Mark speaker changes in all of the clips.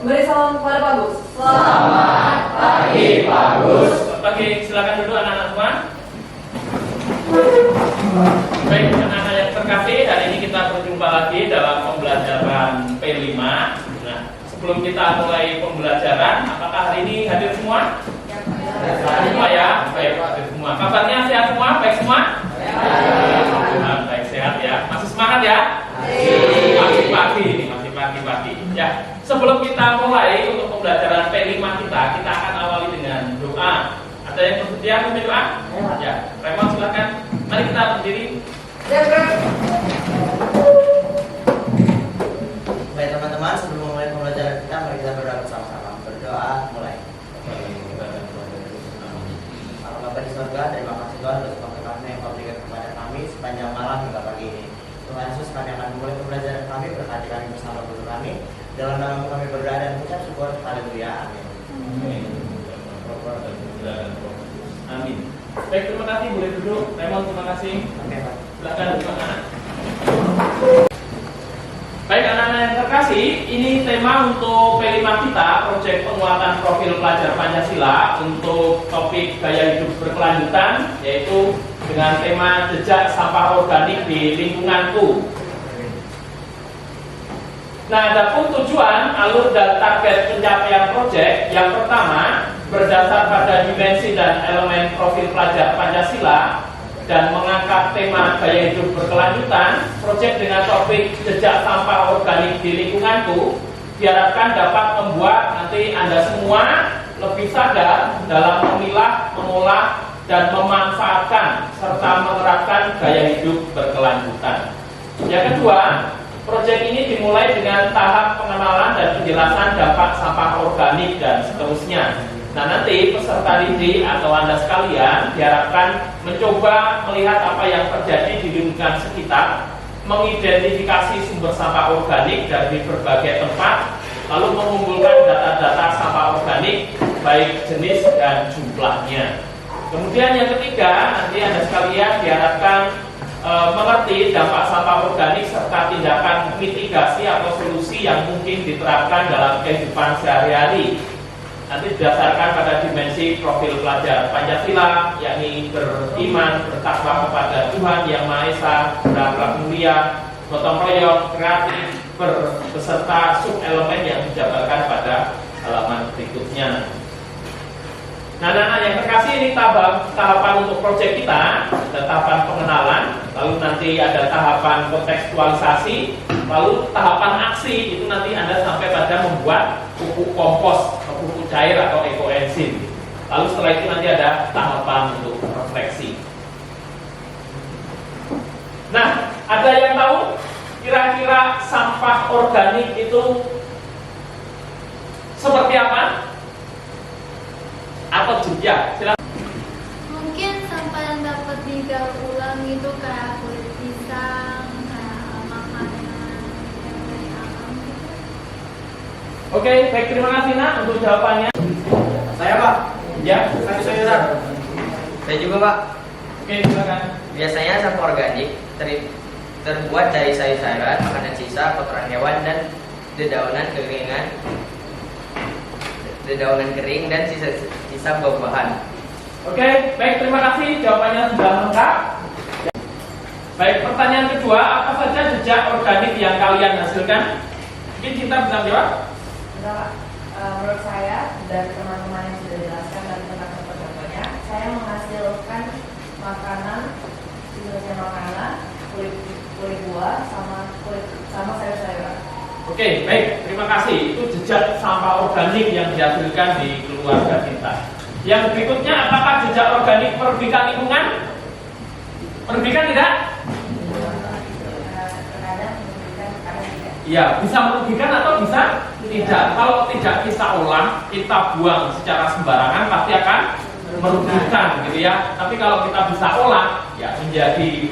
Speaker 1: Beri salam kepada Pak Gus.
Speaker 2: Selamat pagi Pak Gus.
Speaker 3: Oke, silakan dulu anak-anak semua. Baik, anak-anak yang terkasih, hari ini kita berjumpa lagi dalam pembelajaran P5. Nah, sebelum kita mulai pembelajaran, apakah hari ini hadir semua? Semua ya? Baik, hadir semua. Kabarnya sehat semua? Baik semua? Alhamdulillah, baik sehat ya. Masih semangat ya? Masih pagi ini, masih pagi-pagi. Ya, sebelum kita mulai untuk pembelajaran P5 kita akan awali dengan doa. Ada yang bersedia memberi doa? Ya, Raymond silakan. Mari kita berdiri.
Speaker 2: Baik teman-teman, sebelum mulai pembelajaran kita, mari kita berdoa bersama-sama. Berdoa mulai. Allah Bapa di surga, terima kasih Tuhan untuk waktu yang Kau berikan kepada kami sepanjang malam hingga pagi ini. Tuhan Yesus, kami akan memulai pembelajaran kami, berkati kami bersama guru kami. Dalam nama kami berdoa dan mengucap syukur. Haleluya. Amin.
Speaker 3: Amin. Baik, terima kasih. Boleh duduk. Raymond, terima kasih.
Speaker 2: Oke, Pak.
Speaker 3: Silakan duduk anak. Baik, anak-anak yang terkasih, ini tema untuk P5 kita, proyek penguatan profil pelajar Pancasila untuk topik gaya hidup berkelanjutan, yaitu dengan tema jejak sampah organik di lingkunganku. Nah, adapun tujuan, alur dan target pencapaian proyek yang pertama berdasar pada dimensi dan elemen profil pelajar Pancasila dan mengangkat tema gaya hidup berkelanjutan. Proyek dengan topik jejak sampah organik di lingkunganku diharapkan dapat membuat nanti Anda semua lebih sadar dalam memilah, mengolah, dan memanfaatkan serta menerapkan gaya hidup berkelanjutan. Yang kedua, proyek ini dimulai dengan tahap pengenalan dan penjelasan dampak sampah organik dan seterusnya. Nah, nanti peserta didik atau Anda sekalian diharapkan mencoba melihat apa yang terjadi di lingkungan sekitar, mengidentifikasi sumber sampah organik dari berbagai tempat, lalu mengumpulkan data-data sampah organik baik jenis dan jumlahnya. Kemudian yang ketiga, nanti Anda sekalian diharapkan mengerti dampak sampah organik serta tindakan mitigasi atau solusi yang mungkin diterapkan dalam kehidupan sehari-hari. Nanti didasarkan pada dimensi profil pelajar Pancasila, yakni beriman, bertakwa kepada Tuhan Yang Maha Esa, berakhlak mulia, gotong royong, kreatif, beserta sub-elemen yang dijabarkan pada halaman berikutnya. Nah, anak-anak yang terkasih, ini tahapan untuk proyek kita, ada tahapan pengenalan, lalu nanti ada tahapan kontekstualisasi, lalu tahapan aksi, itu nanti Anda sampai pada membuat pupuk kompos, pupuk cair atau ekoenzim. Lalu setelah itu nanti ada tahapan untuk refleksi. Nah, ada yang tahu kira-kira sampah organik itu seperti apa? Atau jejak? Silakan.
Speaker 4: Mungkin sampah yang dapat didaur ulang itu kayak kulit pisang, kayak makanan yang dari alam gitu.
Speaker 3: Oke, baik, terima kasih Nak untuk jawabannya.
Speaker 2: Saya, Pak.
Speaker 3: Ya,
Speaker 2: Saya juga, Pak.
Speaker 3: oke, silakan.
Speaker 2: Biasanya sampah organik terbuat dari sayur-sayuran, makanan sisa, kotoran hewan, dan dedaunan kering dan sisa buah-buahan.
Speaker 3: Oke, baik, terima kasih. Jawabannya sudah lengkap. Baik, pertanyaan kedua, apa saja jejak organik yang kalian hasilkan? Mungkin Cinta bisa jawab?
Speaker 1: Enggak, Pak. Menurut saya dari teman-teman yang sudah dijelaskan dan tentang contoh-contohnya, saya menghasilkan makanan, jenisnya makanan, kulit buah, sama sayur-sayuran.
Speaker 3: Oke, baik, terima kasih. Itu jejak sampah organik yang dihasilkan di keluarga kita. Yang berikutnya, apakah jejak organik merugikan lingkungan? Merugikan tidak?
Speaker 1: Terkadang merugikan, kadang tidak.
Speaker 3: Ya, bisa merugikan atau bisa tidak. Kalau tidak kita olah, kita buang secara sembarangan, pasti akan merugikan, gitu ya. Tapi kalau kita bisa olah, ya menjadi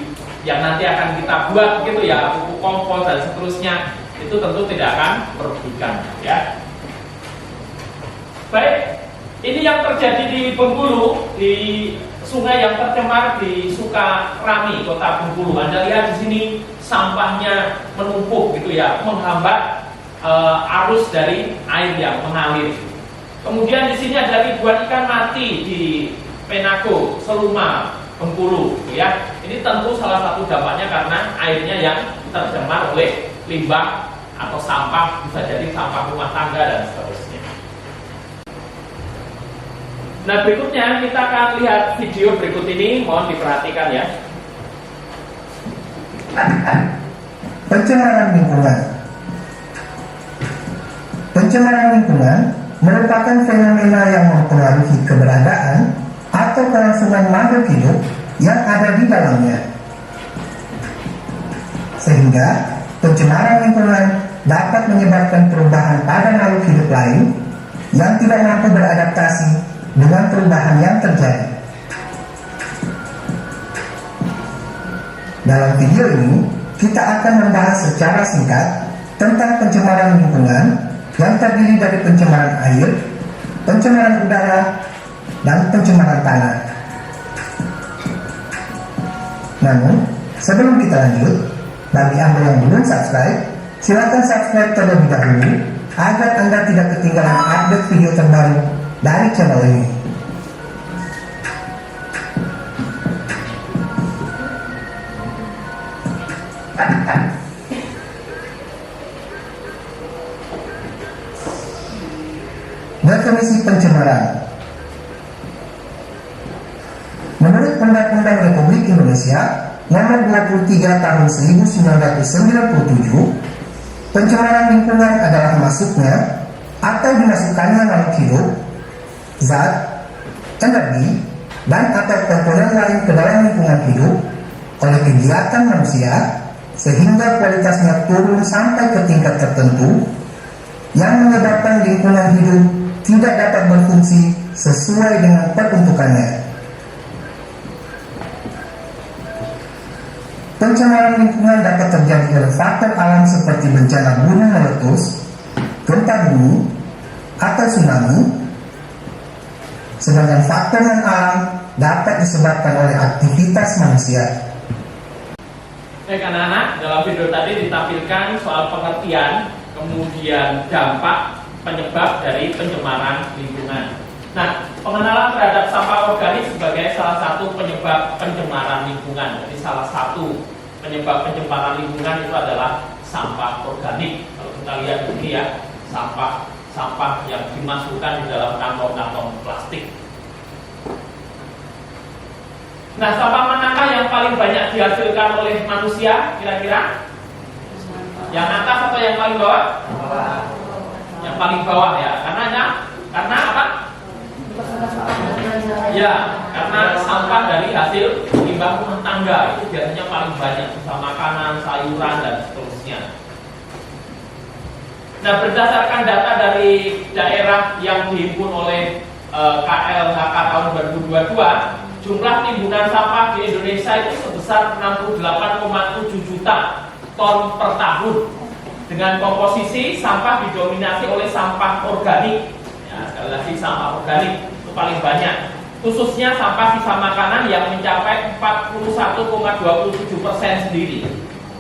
Speaker 3: yang nanti akan kita buat, gitu ya, pupuk kompos dan seterusnya, itu tentu tidak akan merugikan, ya. Baik, ini yang terjadi di Bengkulu, di sungai yang tercemar di Sukarami, Kota Bengkulu. Anda lihat di sini sampahnya menumpuk, gitu ya, menghambat arus dari air yang mengalir. Kemudian di sini ada ribuan ikan mati di Penago, Seluma, Bengkulu, ya. Ini tentu salah satu dampaknya karena airnya yang tercemar oleh limbah atau sampah, bisa jadi sampah rumah tangga dan seterusnya. Nah, berikutnya kita akan lihat video berikut ini, mohon diperhatikan ya.
Speaker 5: Pencemaran lingkungan. Pencemaran lingkungan merupakan fenomena yang mempengaruhi keberadaan atau kelangsungan makhluk hidup yang ada di dalamnya. Sehingga pencemaran lingkungan dapat menyebabkan perubahan pada makhluk hidup lain yang tidak mampu beradaptasi dengan perubahan yang terjadi. Dalam video ini, kita akan membahas secara singkat tentang pencemaran lingkungan yang terdiri dari pencemaran air, pencemaran udara, dan pencemaran tanah. Namun, sebelum kita lanjut, bagi Anda yang belum subscribe, silakan subscribe terlebih dahulu agar Anda tidak ketinggalan update video terbaru dari channel ini. Definisi pencemaran. Menurut Undang-Undang Republik Indonesia Nomor 23 Tahun 1997, pencemaran lingkungan adalah masuknya atau dimasukkannya makhluk hidup, zat, energi, dan atau komponen lain ke dalam lingkungan hidup oleh kegiatan manusia sehingga kualitasnya turun sampai ke tingkat tertentu yang menyebabkan lingkungan hidup tidak dapat berfungsi sesuai dengan peruntukannya. Pencemaran lingkungan dapat terjadi oleh faktor alam seperti bencana gunung meletus, gempa bumi, atau tsunami, sedangkan faktor non-alam dapat disebabkan oleh aktivitas manusia.
Speaker 3: Baik anak-anak, dalam video tadi ditampilkan soal pengertian, kemudian dampak, penyebab dari pencemaran lingkungan. Nah, pengenalan terhadap sampah organik sebagai salah satu penyebab pencemaran lingkungan. Jadi salah satu penyebab pencemaran lingkungan itu adalah sampah organik. Kalau kita lihat ini ya, sampah yang dimasukkan di dalam kantong-kantong plastik. Nah, sampah manakah yang paling banyak dihasilkan oleh manusia kira-kira? Yang atas atau yang paling bawah? Yang paling bawah ya. Karena apa? Ya, karena sampah dari hasil limbah rumah tangga itu biasanya paling banyak, bisa makanan, sayuran, dan seterusnya. Nah, berdasarkan data dari daerah yang dihimpun oleh KLHK tahun 2022, jumlah timbunan sampah di Indonesia itu sebesar 68,7 juta ton per tahun. Dengan komposisi sampah didominasi oleh sampah organik. Ya, sekali lagi sampah organik itu paling banyak. Khususnya sampah sisa makanan yang mencapai 41,27% sendiri.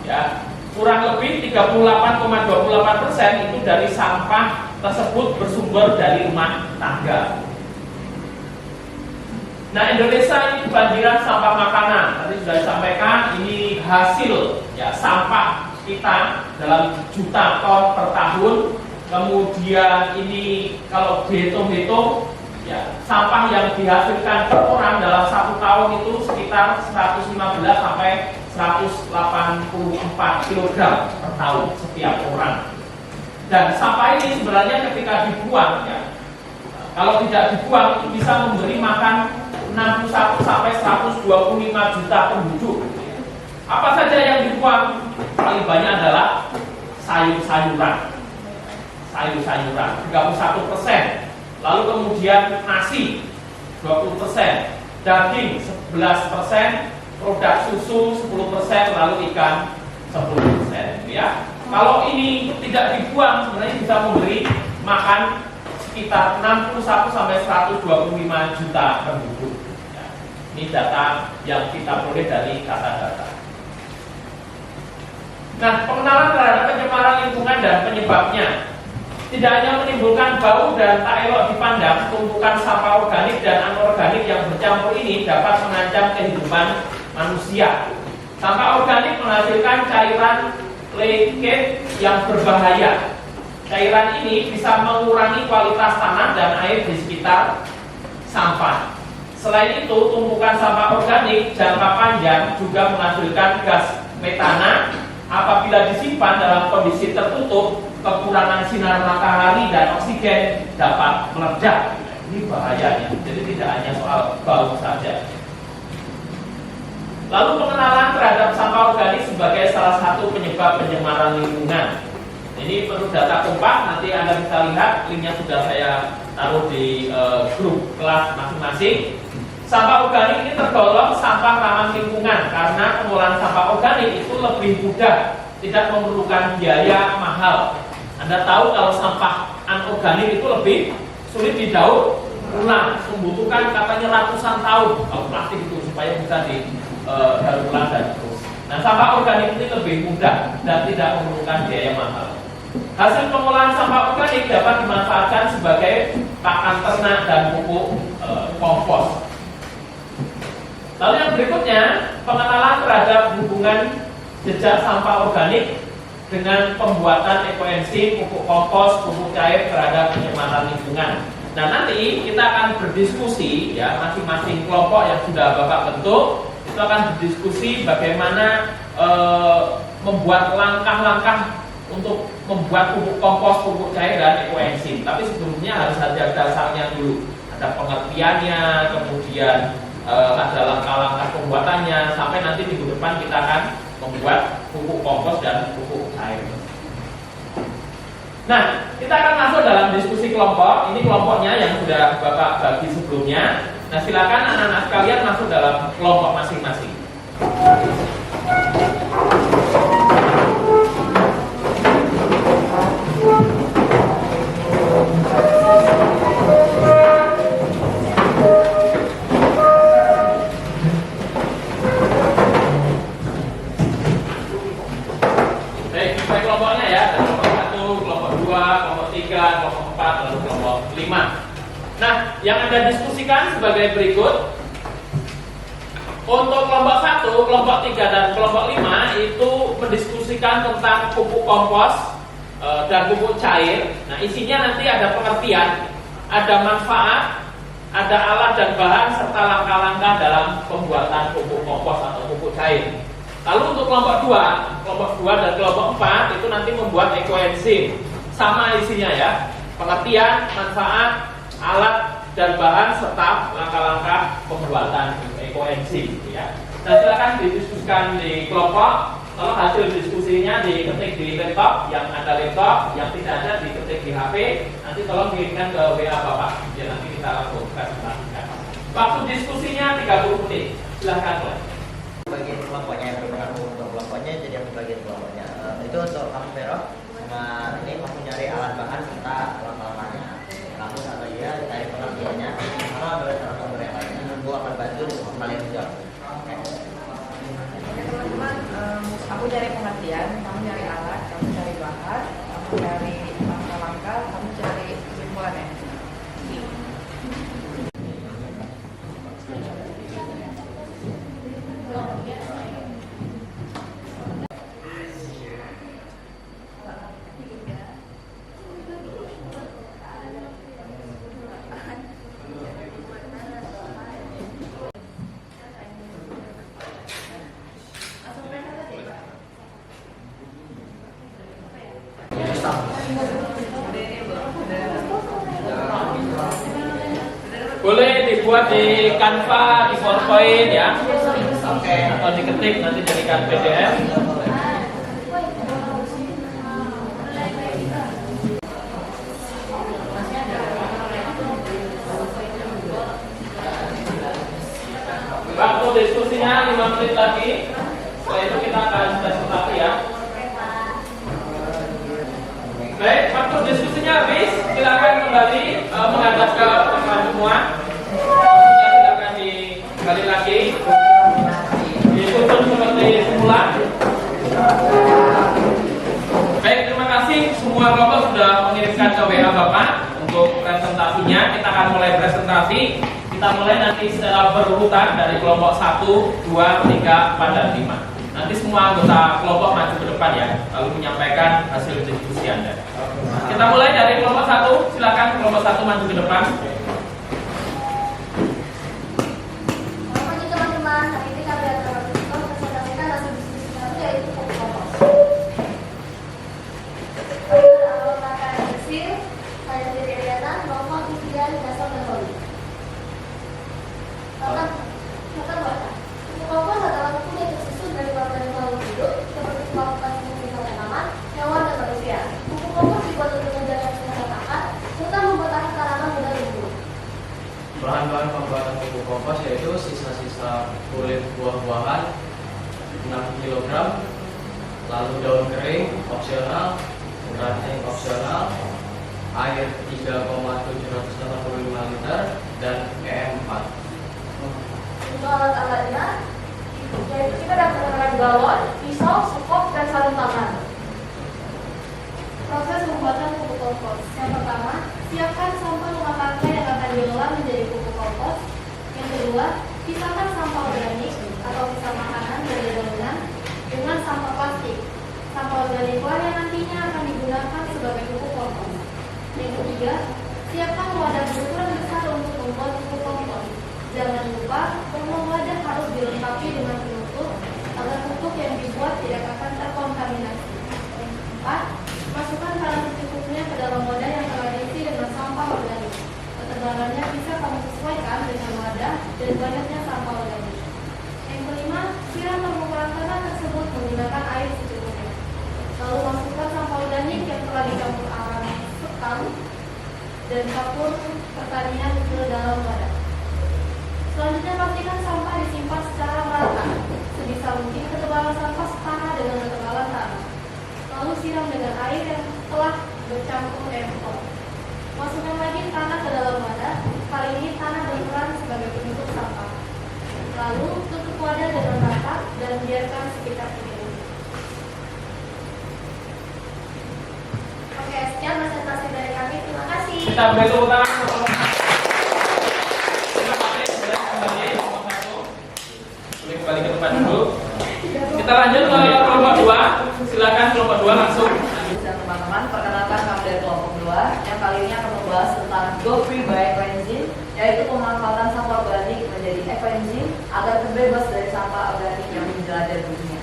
Speaker 3: Ya, kurang lebih 38,28% itu dari sampah tersebut bersumber dari rumah tangga. Nah, Indonesia ini kebanjiran sampah makanan. Tadi sudah disampaikan, ini hasil ya sampah kita dalam juta ton per tahun. Kemudian ini kalau dihitung-hitung ya, sampah yang dihasilkan per orang dalam 1 tahun itu sekitar 115 sampai 184 kg per tahun setiap orang. Dan sampah ini sebenarnya ketika dibuang ya, kalau tidak dibuang itu bisa memberi makan 61 sampai 125 juta penduduk. Apa saja yang dibuang? Paling banyak adalah sayur-sayuran. 31%. Lalu kemudian nasi 20%, daging 11%, produk susu 10%, lalu ikan 10%. Ya. Kalau ini tidak dibuang sebenarnya bisa memberi makan sekitar 61 sampai 125 juta penduduk. Ya. Ini data yang kita peroleh dari kata data. Nah, pengenalan terhadap pencemaran lingkungan dan penyebabnya. Tidak hanya menimbulkan bau dan tak elok dipandang, tumpukan sampah organik dan anorganik yang bercampur ini dapat mengancam kehidupan manusia. Sampah organik menghasilkan cairan leachate yang berbahaya. Cairan ini bisa mengurangi kualitas tanah dan air di sekitar sampah. Selain itu, tumpukan sampah organik jangka panjang juga menghasilkan gas metana. Apabila disimpan dalam kondisi tertutup, kekurangan sinar matahari dan oksigen dapat meledak. Ini bahayanya. Jadi tidak hanya soal bau saja. Lalu pengenalan terhadap sampah organik sebagai salah satu penyebab pencemaran lingkungan. Ini perlu data kompak, nanti Anda bisa lihat, linknya sudah saya taruh di grup kelas masing-masing. Sampah organik ini tergolong sampah ramah lingkungan karena pengolahan sampah organik itu lebih mudah, tidak memerlukan biaya mahal. Anda tahu kalau sampah anorganik itu lebih sulit didaur ulang, membutuhkan katanya ratusan tahun kalau plastik itu supaya bisa didaur ulang dan terus. Nah, sampah organik ini lebih mudah dan tidak memerlukan biaya mahal. Hasil pengolahan sampah organik dapat dimanfaatkan sebagai pakan ternak dan pupuk kompos. Lalu yang berikutnya, pengenalan terhadap hubungan jejak sampah organik dengan pembuatan ekoenzim, pupuk kompos, pupuk cair terhadap pencemaran lingkungan. Nah, nanti kita akan berdiskusi ya, masing-masing kelompok yang sudah Bapak bentuk itu akan berdiskusi bagaimana membuat langkah-langkah untuk membuat pupuk kompos, pupuk cair dan ekoenzim. Tapi sebelumnya harus ada dasarnya dulu, ada pengertiannya, kemudian ada langkah-langkah pembuatannya, sampai nanti minggu depan kita akan membuat pupuk kompos dan pupuk cair. Nah, kita akan masuk dalam diskusi kelompok. Ini kelompoknya yang sudah Bapak bagi sebelumnya. Nah, silakan anak-anak sekalian masuk dalam kelompok masing-masing. Kelompoknya ya, ada kelompok 1, kelompok 2, kelompok 3, kelompok 4, lalu kelompok 5. Nah, yang Anda diskusikan sebagai berikut. Untuk kelompok 1, kelompok 3, dan kelompok 5 itu mendiskusikan tentang pupuk kompos dan pupuk cair. Nah, isinya nanti ada pengertian, ada manfaat, ada alat dan bahan, serta langkah-langkah dalam pembuatan pupuk kompos atau pupuk cair. Lalu untuk kelompok 2 dan kelompok 4 itu nanti membuat ekoenzim. Sama isinya ya, pengertian, manfaat, alat dan bahan serta langkah-langkah pembuatan ekoenzim ya. Nah, silakan didiskusikan di kelompok. Kalau hasil diskusinya diketik di laptop, yang ada laptop, yang tidak ada diketik di HP. Nanti tolong kirimkan ke WA Bapak. Ya, nanti kita langsung presentasikan. Waktu diskusinya 30 menit. Silakan, Pak.
Speaker 2: Bagian kelompoknya yang berpengaruh untuk kelompoknya, jadi aku bagian kelompoknya. Itu untuk kamu Vero, sama ini kamu nyari alat bahan serta langkah-langkahnya. Kamu sama dia cari pengertiannya, sama beberapa yang lainnya. Aku akan bantu kalian menjawab. Oke
Speaker 1: teman-teman, aku cari pengertian, kamu cari alat, kamu cari bahan, kamu cari langkah-langkah, kamu cari kesimpulannya.
Speaker 3: Boleh dibuat di Canva, di PowerPoint ya.
Speaker 2: Oke.
Speaker 3: Atau diketik nanti jadikan PDF. Waktu diskusinya 5 menit lagi. Setelah itu kita akan presentasi ya. Baik, waktu diskusinya habis. Silakan kembali menghadap ke teman semua. Silakan dikali lagi. Ditutup seperti semula. dikirimkan ke WA Bapak untuk presentasinya. Kita akan mulai presentasi. Kita mulai nanti secara berurutan dari kelompok 1, 2, 3, 4, dan 5. Nanti semua anggota kelompok maju ke depan ya, lalu menyampaikan hasil diskusi Anda. Kita mulai dari kelompok 1. Silakan kelompok 1 maju ke depan.
Speaker 4: Selamat pagi teman-teman. Hari ini kami akan mempresentasikan hasil diskusi kami yaitu pupuk kompos. Kami berawal menggunakan hasil, saya sendiri Riana, Nova, Fitrian, Dasar, dan Holi. Kata baca. Pupuk kompos adalah pupuk yang tersusun dari bahan makhluk hidup seperti melakukan pembentukan tanaman, hewan, dan manusia. Pupuk kompos dibuat untuk menjaga kesehatan akar serta mempertahankan tanaman mudah tumbuh.
Speaker 6: Bahan-bahan pembuatan pupuk kompos yaitu sisa-sisa kulit buah-buahan 6 kg, lalu daun kering opsional, ranting opsional, air 3,785 liter, dan EM4.
Speaker 4: Untuk alat-alatnya, yaitu kita dapat menggunakan galon, pisau, sekop, dan sarung tangan. Proses pembuatan pupuk kompos. Yang pertama, siapkan sampah rumah tangga yang akan diolah menjadi pupuk kompos. Yang kedua, pisahkan sampah organik atau sisa makanan dari bangunan dengan sampah plastik. Sampah organik yang nantinya akan digunakan sebagai pupuk kompos. Yang ketiga, siapkan wadah berukuran besar untuk membuat pupuk kompos. Jangan lupa bahwa wadah harus dilengkapi dengan penutup agar pupuk yang dibuat tidak akan terkontaminasi. Yang keempat, masukkan tanah secukupnya ke dalam wadah yang telah diisi dengan sampah organik. Ketebalannya bisa kamu sesuaikan dengan wadah dan banyaknya sampah organik. Yang kelima, siram permukaan tanah tersebut menggunakan air secukupnya. Lalu masukkan sampah organik yang telah dicampur arang sekam dan kapur pertanian ke dalam wadah. Selanjutnya pastikan sampah disimpan secara merata. Sebisa mungkin ketebalan sampah setara dengan ketebalan tanah. Lalu siram dengan air yang telah bercampur M4. Masukkan lagi tanah ke dalam wadah. Kali ini tanah berperan sebagai penutup sampah. Lalu tutup wadah dengan rata dan biarkan sekitar 3 menit. Oke, sekian presentasi dari kami. Terima kasih.
Speaker 3: Kita beri tepuk tangan. Kembali ke tempat dulu. Kita lanjut ke kelompok 2. Silakan kelompok 2 langsung.
Speaker 1: Dan teman-teman, perkenalkan kami dari kelompok 2 yang kali ini akan membahas tentang Go Free by Ecoenzym, yaitu pemanfaatan sampah organik menjadi ekoenzim agar terbebas dari sampah organik yang menjelajah dunia.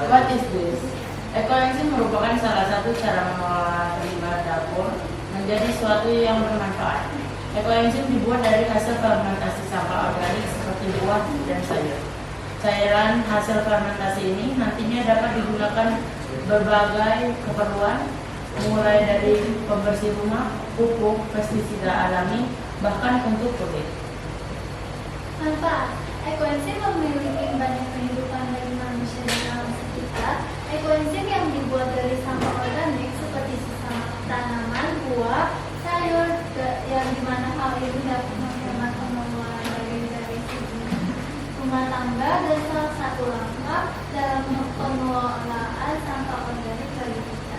Speaker 7: What is this? Ekoenzim merupakan salah satu cara mengolah limbah dapur menjadi sesuatu yang bermanfaat. Ekoenzim dibuat dari hasil fermentasi sampah organik seperti buah dan sayur. Cairan hasil fermentasi ini nantinya dapat digunakan berbagai keperluan, mulai dari pembersih rumah, pupuk, pestisida alami, bahkan untuk kulit.
Speaker 4: Manfaat. Ekoenzim memiliki banyak kehidupan bagi manusia dan alam sekitar. Ekoenzim yang dibuat dari sampah organik seperti sisa tanaman, buah, sayur, yang dimana hal ini dapat menghemat pengeluaran dari segi rumah tangga dan salah satu langkah dalam pengelolaan sampah organik bagi kita.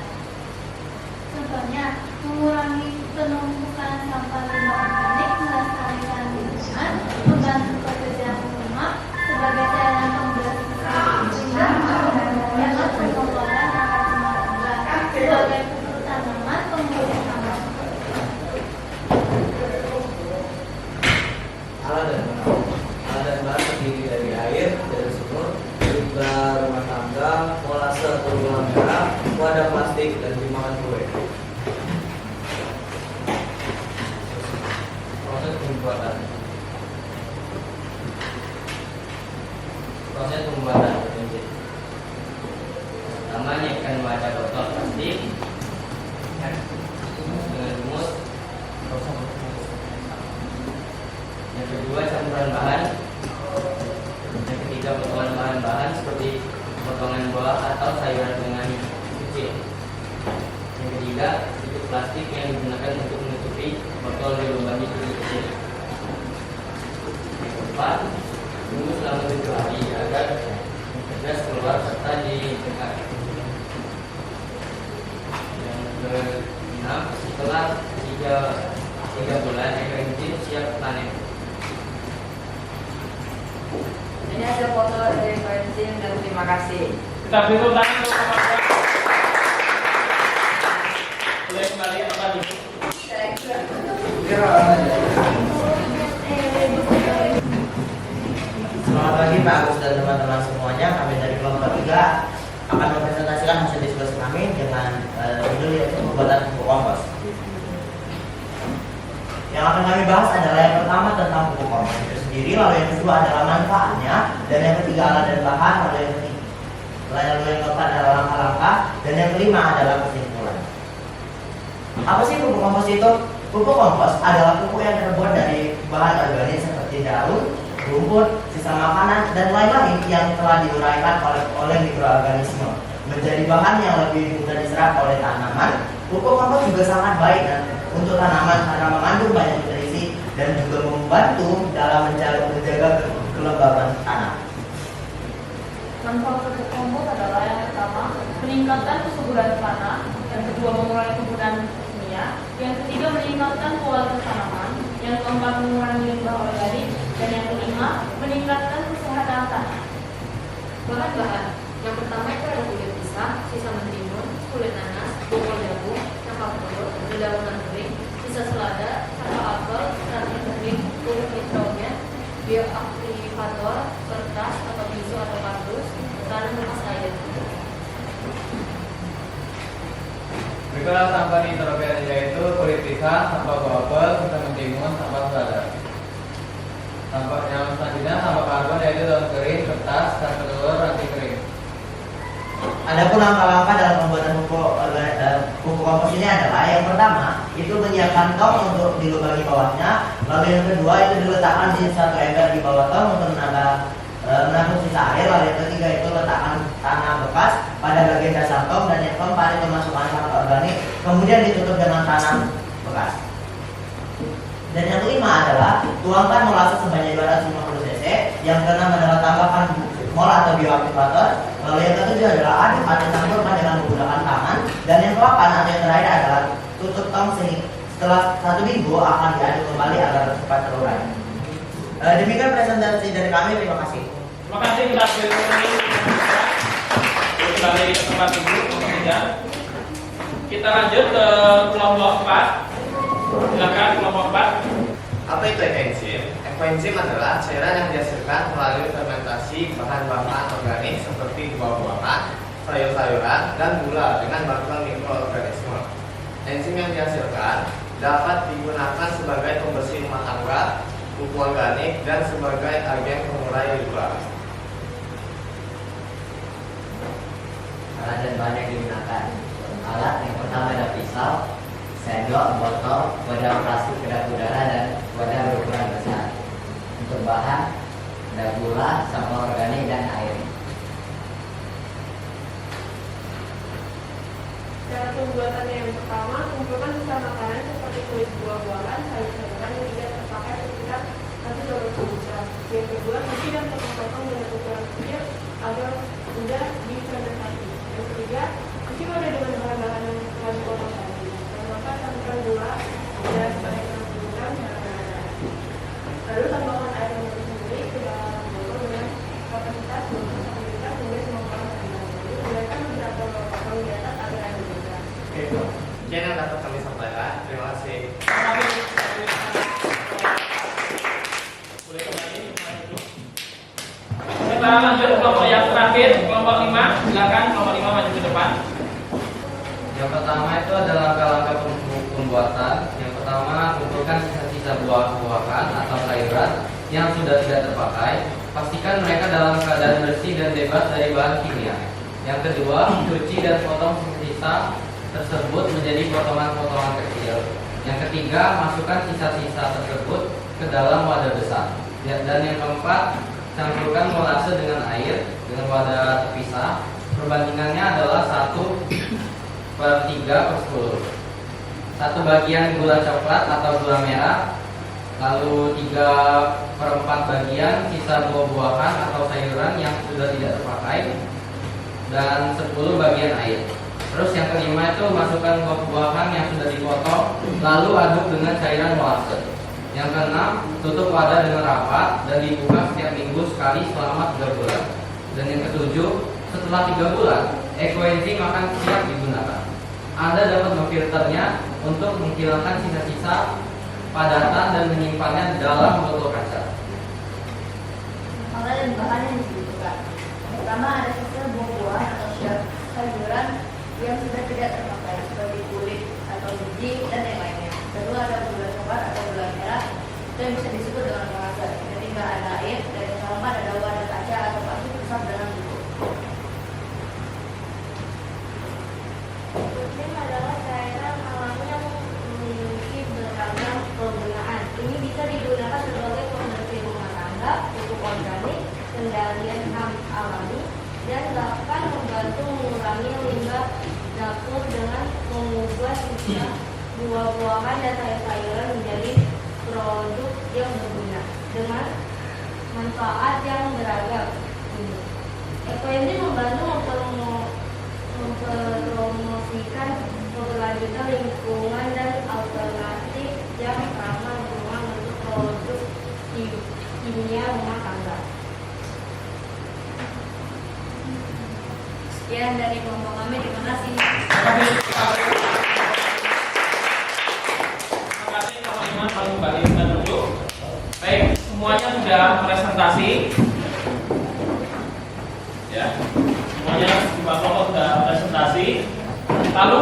Speaker 4: Contohnya, mengurangi penumpukan sampah limbah organik, melestarikan lingkungan, membantu pekerjaan rumah sebagai sarana pembersih lingkungan, menghemat pengeluaran akan rumah tangga sebagai pupuk tanaman, pembersih sampah.
Speaker 6: Alat dan bahan. Alat dan bahan terdiri dari air, dari sumur, limbah rumah tangga, molase atau gula merah, wadah plastik, dan timbangan kue. Proses pembuatan. Proses pembuatan ekoenzim. Pertama, nyiapkan wadah botol plastik dengan rumus. Yang kedua, campuran bahan. Yang ketiga, potongan bahan-bahan seperti potongan buah atau sayuran dengan kecil. Yang ketiga, tutup plastik yang digunakan untuk menutupi botol dilubangi kecil. Yang keempat, tunggu selama 7 hari agar gas keluar serta dicekat. keenam, setelah 3 bulan ekoenzim siap panen.
Speaker 1: Ini ada foto dari ekoenzim dan terima kasih.
Speaker 3: Kita beri tepuk tangan untuk teman-teman. Boleh kembali apa dulu?
Speaker 2: Selamat pagi Pak Agus dan teman-teman semuanya. Kami dari kelompok 3 akan mempresentasikan hasil diskusi kami dengan judul yaitu pembuatan pupuk kompos. Yang akan kami bahas adalah yang pertama tentang pupuk kompos itu sendiri, lalu yang kedua adalah manfaatnya, dan yang ketiga alat dan bahan, lalu yang keempat adalah langkah-langkah, dan yang kelima adalah kesimpulan. Apa sih pupuk kompos itu? Pupuk kompos adalah pupuk yang terbuat dari bahan organik seperti daun, rumput, sisa makanan, dan lain-lain yang telah diuraikan oleh mikroorganisme menjadi bahan yang lebih mudah diserap oleh tanaman. Pupuk kompos juga sangat baik untuk tanaman karena mengandung banyak nutrisi dan juga membantu dalam menjaga kelembaban tanah.
Speaker 4: Manfaat pupuk kompos adalah yang pertama, meningkatkan kesuburan tanah, yang kedua mengurangi penggunaan kimia, yang ketiga meningkatkan kualitas tanaman, yang keempat mengurangi limbah organik, dan yang kelima meningkatkan kesehatan tanah. Bahan-bahan yang pertama itu ada kulit pisang, sisa mentimun, kulit nanas, bokol jagung, cangkang telur, dedaunan kering, sisa selada, cangkang apel, ranting kering, kulit nitrogen, bioaktivator, kertas atau tisu atau kardus, tanam bekas air.
Speaker 8: Berikutlah sampah nitrogen yaitu kulit pisang, sampah apel, sisa mentimun, sampah selada. Sampah yang selanjutnya sampah karbon yaitu daun kering, kertas, cangkang telur, ranting kering.
Speaker 2: Adapun langkah-langkah dalam pembuatan pupuk kompos ini adalah yang pertama itu menyiapkan tong untuk dilubangi bawahnya, lalu yang kedua itu diletakkan di satu ember di bawah tong untuk menampung sisa air, lalu yang ketiga itu letakkan tanah bekas pada bagian dasar tong, dan yang keempat itu masukkan sampah organik kemudian ditutup dengan tanah bekas. Dan yang kelima adalah tuangkan molasses sebanyak 250 cc, yang keenam adalah tambahkan mol atau bioaktivator, lalu yang ketujuh adalah aduk atau campurkan dengan menggunakan tangan, dan yang ke-8 atau yang terakhir adalah tutup tong setelah 1 minggu akan diaduk kembali agar cepat terurai. Demikian presentasi dari kami, terima kasih.
Speaker 3: Terima kasih, kita beri tepuk tangan. Kembali ke tempat dulu, kelompok 3. Kita lanjut ke kelompok 4. Silakan kelompok 4.
Speaker 9: Apa itu ekoenzim? Ekoenzim adalah cairan yang dihasilkan melalui fermentasi bahan-bahan organik seperti buah-buahan, sayur-sayuran, dan gula dengan bantuan mikroorganisme. Enzim yang dihasilkan dapat digunakan sebagai pembersih rumah tangga, pupuk organik, dan sebagai agen pengurai limbah.
Speaker 6: Alat dan bahan yang digunakan. Alat yang pertama ada pisau, sendok, botol, wadah plastik kedap udara, dan wadah berukuran besar. Untuk bahan ada gula, sampah organik, dan air.
Speaker 4: Cara pembuatannya yang pertama, kumpulkan sisa makanan seperti kulit buah-buahan, sayur-sayuran yang tidak terpakai sekitar 1-2 gram. Yang kedua, cuci dan potong-potong dengan ukuran kecil agar mudah difermentasi. Yang ketiga, cuci wadah dengan bahan-bahan yang telah dipotong tadi. Yang keempat, tambahkan gula dan sebanyak 60 gram yang ada. Lalu tambahkan air yang tersendiri ke dalam botol dengan kapasitas 20 liter hingga 50 cm. Gunakan beberapa potong di atas agar air bergerak.
Speaker 9: Sekian yang dapat kami sampaikan. Terima kasih.
Speaker 3: Boleh kembali. Kita lanjut kelompok yang terakhir, kelompok 5. Silakan kelompok 5 maju ke depan.
Speaker 8: Yang pertama itu adalah langkah-langkah pembuatan. Yang pertama, kumpulkan sisa-sisa buah-buahan atau sayuran yang sudah tidak terpakai. Pastikan mereka dalam keadaan bersih dan bebas dari bahan kimia. Yang kedua, cuci dan potong sisa tersebut menjadi potongan-potongan kecil. Yang ketiga, masukkan sisa-sisa tersebut ke dalam wadah besar. Dan yang keempat, campurkan molasses dengan air dengan wadah terpisah. Perbandingannya adalah 1/3/10. 1 bagian gula coklat atau gula merah, lalu 3/4 bagian sisa buah-buahan atau sayuran yang sudah tidak terpakai, dan 10 bagian air. Terus yang kelima itu masukkan buah-buahan yang sudah dipotong, lalu aduk dengan cairan molase. Yang keenam, tutup wadah dengan rapat dan dibuka setiap minggu sekali selama 3 bulan. Dan yang ketujuh, setelah 3 bulan, ekoenzim akan siap digunakan. Anda dapat memfilternya untuk menghilangkan sisa-sisa padatan dan menyimpannya dalam botol kaca.
Speaker 4: Makanan dan bahan yang dibutuhkan. Pertama, ada sisa buah-buahan atau sayuran yang sudah tidak terpakai seperti kulit atau biji dan yang lainnya. Kedua, ada gula coklat atau gula merah yang bisa disebut dengan molase. Ketiga, ada air, dan yang keempat ada wadah kaca atau plastik besar dengan buku. Protein adalah cairan alami yang memiliki beragam kegunaan. Ini bisa digunakan sebagai pembersih rumah tangga, pupuk organik, kendalian HAM alami, dan bahkan membantu mengurangi limbah dapur dengan mengubah sisa buah-buahan dan sayur-sayuran menjadi produk yang berguna dengan manfaat yang beragam. Ekoenzim membantu mempromosikan keberlanjutan lingkungan dan alternatif yang ramah lingkungan untuk produk kimia rumah tangga. Sekian dari kelompok kami, terima kasih.
Speaker 3: Terima kasih teman-teman, kalau kembali kita duduk. Baik, semuanya sudah presentasi. Ya, semuanya Pak Kelompok sudah presentasi. Lalu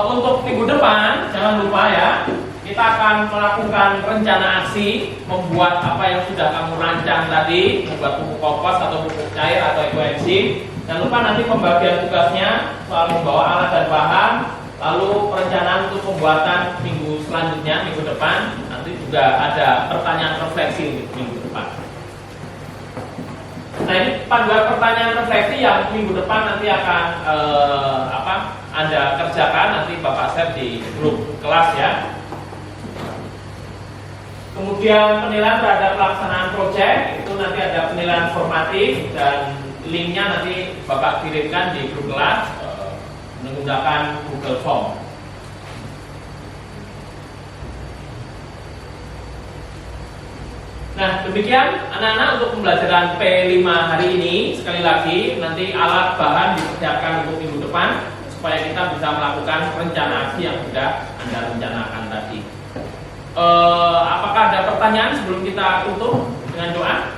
Speaker 3: untuk minggu depan jangan lupa ya, kita akan melakukan rencana aksi membuat apa yang sudah kamu rancang tadi, membuat pupuk kompos atau pupuk cair atau ekoenzim. Jangan lupa nanti pembagian tugasnya soal membawa alat dan bahan, lalu perencanaan untuk pembuatan minggu selanjutnya, minggu depan. Nanti juga ada pertanyaan refleksi untuk minggu depan. Nah, ini panduan pertanyaan refleksi yang minggu depan nanti akan Anda kerjakan, nanti Bapak share di grup kelas ya. Kemudian penilaian terhadap pelaksanaan proyek itu nanti ada penilaian formatif dan linknya nanti Bapak kirimkan di grup kelas menggunakan Google Form. Nah, demikian anak-anak untuk pembelajaran P5 hari ini. Sekali lagi, nanti alat bahan dipersiapkan untuk minggu depan supaya kita bisa melakukan rencana aksi yang sudah Anda rencanakan tadi. Apakah ada pertanyaan sebelum kita tutup dengan doa?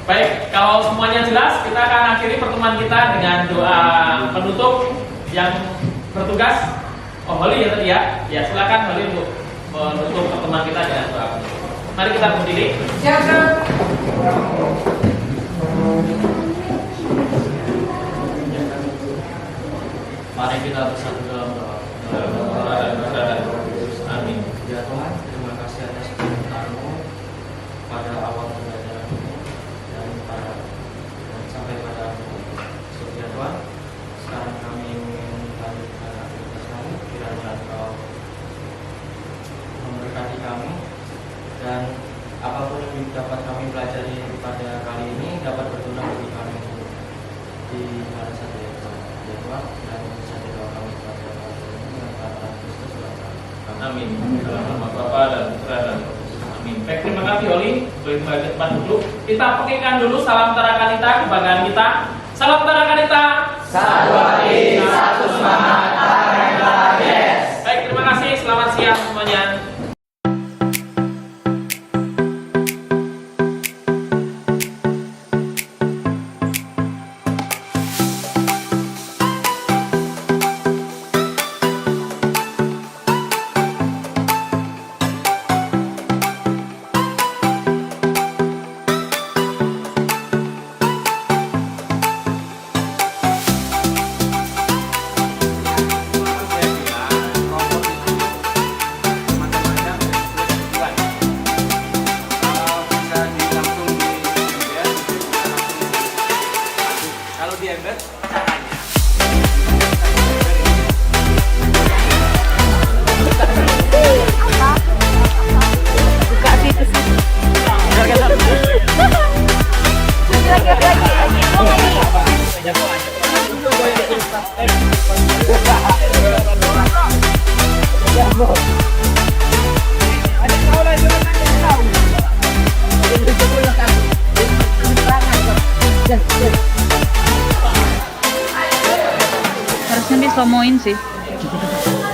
Speaker 3: Baik, kalau semuanya jelas, kita akan akhiri pertemuan kita dengan doa penutup yang bertugas. Oh, Holly ya tadi ya. Ya, silakan Holly untuk menutup pertemuan kita dengan doa penutup. Mari kita berdiri.
Speaker 6: Mari kita bersatu dalam doa.
Speaker 3: Amin.
Speaker 6: Ya Tuhan, terima kasih atas permintaan-Mu pada awal pembelajaran dan sampai pada ya Tuhan. Sekarang kami ingin melanjutkan aktivitas kami. Kiranya Engkau memberkati kami dan apapun yang dapat kami pelajari pada kali ini dapat berguna bagi kami di hari satu ya Tuhan. Ya Tuhan, dan bisa doa kami kepada Tuhan Kristus.
Speaker 3: Amin. Dalam nama Bapa dan Putra dan Roh Kudus. Amin. Baik, terima kasih Oli. Boleh kembali ke tempat duduk. Kita pakaikan dulu salam Tarakanita kebanggaan kita. Salam Tarakanita.
Speaker 2: Satu hati, satu semangat, Tarakanita, yes.
Speaker 3: Baik, terima kasih. Selamat siang semuanya.
Speaker 10: sih.